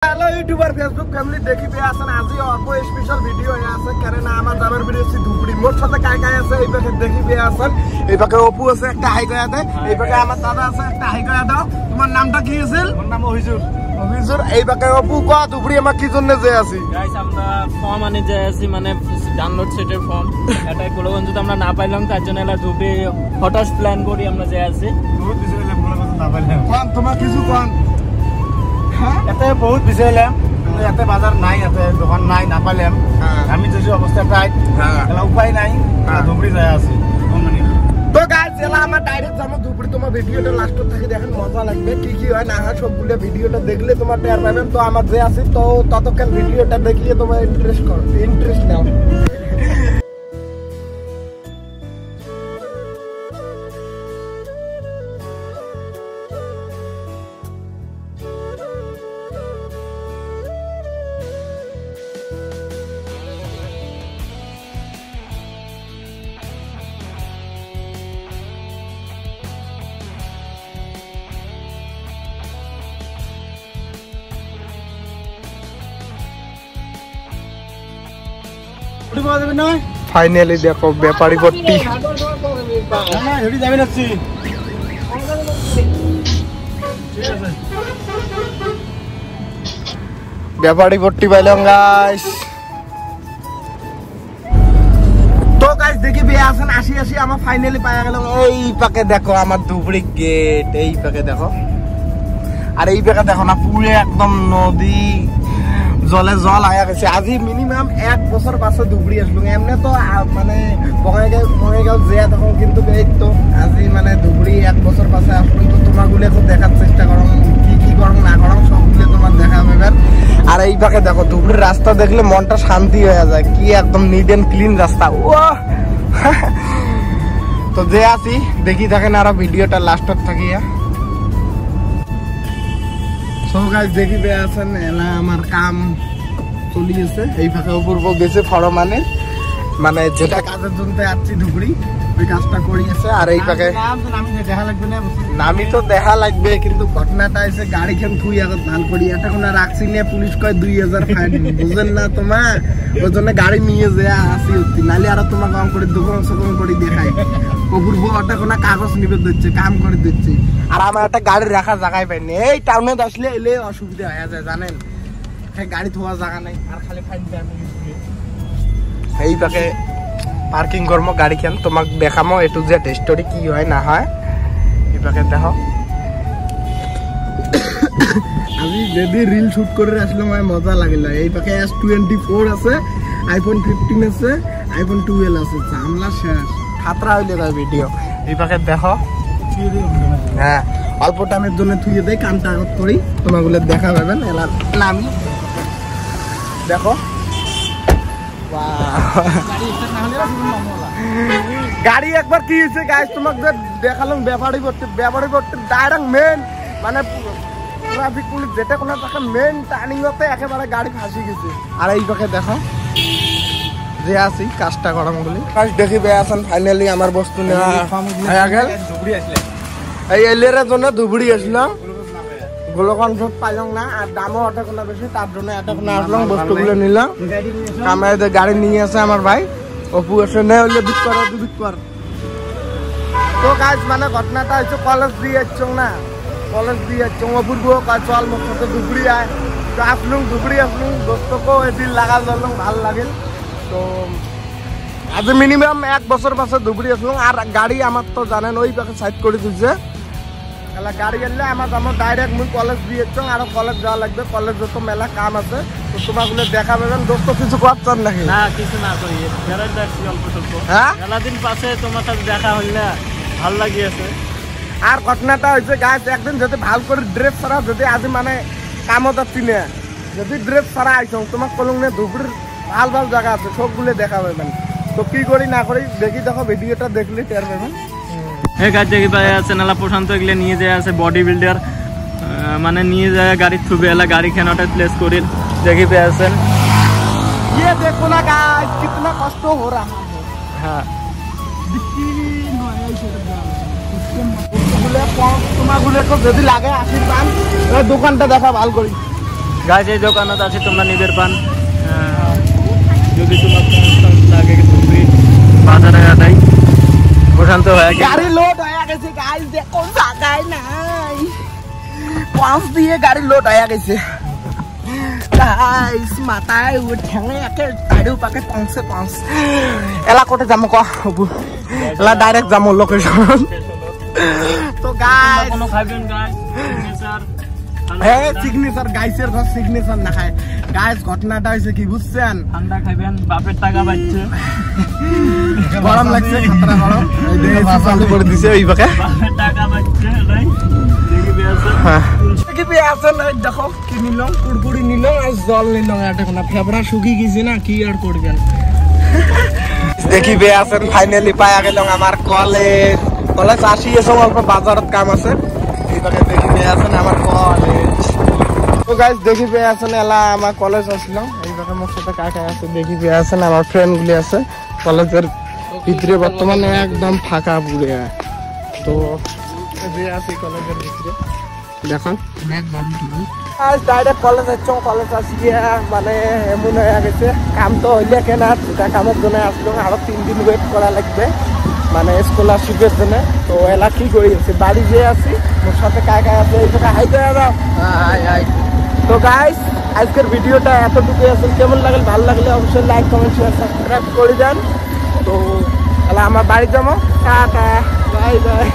Hello YouTuber Facebook family দেখি পেয়ে আছেন আজি অল্প স্পেশাল ভিডিও আছে কারণ আমার যাবার বেরিয়েছি ধুবড়ি মোর সাথে কাই কাই আছে এই পাশে দেখি পেয়ে আছেন এই পাশে অপু আছে একটা হাই কয়া দেয় এই পাশে আমার দাদা আছে একটা হাই কয়া দাও তোমার নামটা কি ছিল? আমার নাম অভিজুর। অভিজুর এই পাশে অপু ক ধুবড়ি আমরা কি জন্য যে আছি গাইস আমরা ফর্ম আনি যে আছি মানে ডাউনলোড সেটের ফর্ম এটা কোলগঞ্জ যদি আমরা না পাইলাম তার জন্য এলা ধুবড়ি হঠাৎ প্ল্যান করি আমরা যে আছি বহুত বিষয় হলাম কোলগঞ্জ না পাইলাম কোন তোমার কিছু কোন এতে বহুত বিষয় হলাম এতে বাজার নাই এতে দোকান নাই না পাইলাম আমি যে অবস্থা পাই এলা উপায় নাই ধুবড়ি যায় আছি তো গাইস এলা আমরা ডাইরেক্ট যাবো ধুবড়ি তোমার ভিডিওটা লাস্ট থেকে দেখেন মজা লাগবে কি কি হয় না হয় সবগুলো ভিডিওটা দেখলে তোমার টের পাবেন তো আমার যে আছে তো ততক্ষণ ভিডিওটা দেখিয়ে তোমার ইন্টারেস্ট নাও ফাইনালি দেখো ব্যাপারী পট্টি ব্যাপারী পট্টি পাইলাম গাইস তো গাইস দেখি বিয়ে আসেন আসি আসি আমার ফাইনালি পাওয়া গেল এই পাকে দেখো আমার ধুবড়ি গেট এই পাকে দেখো আর এই পাকে দেখো না পুরো একদম নদী জলে জল আয়া গেছে আজি মিনিমাম 1 বছর পাছে ধুবড়ি আসলো এমনি তো মানে বঙাইগাঁও যে তখন কিন্তু এই তো আজি মানে ধুবড়ি 1 বছর পাছে আসলো তো তোমাগুলো এখন দেখার চেষ্টা করো কি কি করো না করো সবগুলো তোমার দেখা হবে আর এই পাকে দেখো ধুবড়ির রাস্তা দেখলে মনটা শান্তি হয়ে যায় কি একদম নিট এন্ড ক্লিন রাস্তা ও তো যে আছি দেখি দেখেন আর ভিডিওটা লাস্টত থাকিয়া সো গাইস দেখি বে আছেন এলা আমার কাম চলি আছে এই ফাঁকা পূর্ব গেছে ফরমানে মানে যেটা কাজের জন্য আসছি ধুবড়ি ওই কাজটা করি আছে আর এই ফাঁকে নামি দেখা লাগবে না নামি তো দেখা লাগবে কিন্তু ঘটনাটা এসে গাড়ি খান থুই আগত ভাল করি এটা কোন রাখছি নিয়ে পুলিশ কয় 2000 ফাইন বুঝেন না তোমার ওই জন্য গাড়ি নিয়ে যায় আসি উঠতি নালে আর তোমার কাম করে দোকান সকম করে দেখাই অপূর্ব ওটা কোন কাগজ নিবে দিচ্ছে কাম করে দিচ্ছে আর আমার একটা গাড়ি রাখার জায়গায় পাইনি এই টাউনে আসলে এলে অসুবিধা হয়ে যায় জানেন গাড়ি থোয়া জায়গা নাই আর খালি ফাইন এই পাকে পার্কিং করবো গাড়ি খান তোমাক দেখামো এ টু জেড স্টোরি কি হয় না হয় এই পাকে দেখো আমি যদি রিল শুট করে আসলে আমার মজা লাগিল এই পাকে S24 আছে আইফোন 15 আছে আইফোন 12 আছে জামলা শেষ খাতরা হইলে যায় ভিডিও এই পাকে দেখো হ্যাঁ অল্প টাইমের জন্য থুয়ে দেয় কামটা আগত করি তোমাগুলো দেখা পাবেন এলা নামি দেখো গাড়ি একবার কি হয়েছে গাইস তোমাকে দেখালাম ব্যাপারী করতে ডাইরেক্ট মেন মানে ট্রাফিক পুলিশ যেটা কোনো পাখে মেন টার্নিং হতে একেবারে গাড়ি ফাঁসি গেছে আর এই পাখে দেখো যে আছি কাজটা করাম বলি কাজ দেখি বে আসেন ফাইনালি আমার বস্তু নেওয়া গেল এই এলিয়ারের জন্য ধুবড়ি আসলাম গোলকন সব পাইলাম না আর দামও অটো কোনো বেশি তার জন্য এত কোনো আসলাম বস্তুগুলো নিলাম কামাইতে গাড়ি নিয়ে আসে আমার ভাই অপু এসে নেই হলে বিক কর তো গাইস মানে ঘটনাটা হচ্ছে কলেজ দিয়ে যাচ্ছ না কলেজ দিয়ে যাচ্ছ অপূর্ব চল মোট সাথে ধুবড়ি আয় তো আসলুম ধুবড়ি আসলুম দোস্তকেও এদিন লাগা ধরলাম ভাল লাগিল তো আজ মিনিমাম 1 বছর পাশে ধুবড়ি আসলাম আর গাড়ি আমার তো জানেন ওই পাশে সাইড করে দিচ্ছে গাড়ি এলে আমার ডাইরেক্ট মুই কলেজ দিয়েছ আর কলেজ যাওয়া লাগবে কলেজ যত মেলা কাম আছে তো তোমাগুলো দেখা পাবেন দোস্ত কিছু করছেন নাকি না কিছু না করি অল্প স্বল্প হ্যাঁ মেলাদিন পাশে তোমার সাথে দেখা হইলে ভাল লাগিয়েছে আর ঘটনাটা হয়েছে গাছ একদিন যদি ভাল করে ড্রেস ছাড়া যদি আজি মানে কামত চিনে যদি ড্রেস ছাড়া আইস তোমার কলম নিয়ে ধুবড়ির ভাল ভাল জায়গা আছে সবগুলো দেখা পাবেন তো কি করি না করি দেখি দেখো ভিডিওটা দেখলে টের পাবেন এই গাছ দেখি পাই আছে নালা প্রশান্ত এগুলো নিয়ে যায় আছে বডি বিল্ডার মানে নিয়ে যায় গাড়ি থুবে এলা গাড়ি খেনাটা প্লেস করি দেখি পেয়ে আছেন ये देखो ना गाइस कितना कष्ट हो रहा है हाँ তোমাগুলো যদি লাগে আশীর্বাদ দোকানটা দেখা ভাল করি গাছ এই দোকানত আছে তোমরা নিবের পান যদি তোমার সমস্যা লাগে তুমি বাজারে আনাই প্রশান্ত হয়ে গেছে গাড়ি লোড হয়ে গেছে গাইস দেখো জায়গায় নাই পাঁচ দিয়ে গাড়ি লোড হয়ে গেছে গাইস মাথায় উঠে একে টাইডু পাকে পাঁচে পাঁচ এলা কোটে যাম ক এলা ডাইরেক্ট যাম লোকেশন তো গাইস কোনো খাবেন গাইস সিগনেচার হ্যাঁ সিগনেচার গাইসের ঘর সিগনেচার না খায় গাইস ঘটনাটা হয়েছে কি বুঝছেন ঠান্ডা খাবেন বাপের টাকা পাচ্ছে গরম লাগছে খাতরা গরম এই দেখে চালু করে দিছে ওই পাকে বাপের টাকা পাচ্ছে নাই দেখি বেয়াছে কি পেয়েছে না দেখো কি নিলাম কুড়কুড়ি নিলাম আর জল নিলাম এটা কোনা ফেবরা শুকিয়ে গেছে না কি আর করবেন দেখি পেয়েছেন ফাইনালি পায়া গেলাম আমার কলেজ কলেজ আসি এসব অল্প বাজারত কাম আছে এইভাবে দেখি পেয়েছেন আমার কলেজ তো গাইস দেখি পেয়েছেন এলা আমার কলেজ আসলাম এইভাবে মোর সাথে কাকা আছে দেখি পেয়েছেন আমার ফ্রেন্ড গুলি আছে কলেজের ভিতরে বর্তমানে একদম ফাঁকা পুরে তো যে আছে কলেজের ভিতরে দেখুন আজ ডাইরেক্ট কলেজ আসছো কলেজ আসিয়া মানে এমন হয়ে গেছে কাম তো হইলে কেনা সেটা কামের জন্য আসলো আরো 3 দিন ওয়েট করা লাগবে মানে স্কলারশিপের জন্য তো এলা কি করি আছে বাড়ি যে আছি মোর সাথে কাকা আছে এই জায়গা হাই করে দাও হাই তো গাইস আজকের ভিডিওটা এতটুকু আছে কেমন লাগল ভালো লাগলে অবশ্যই লাইক কমেন্ট শেয়ার সাবস্ক্রাইব করে দেন তো এলা আমার বাড়ি যাবো টাটা বাই বাই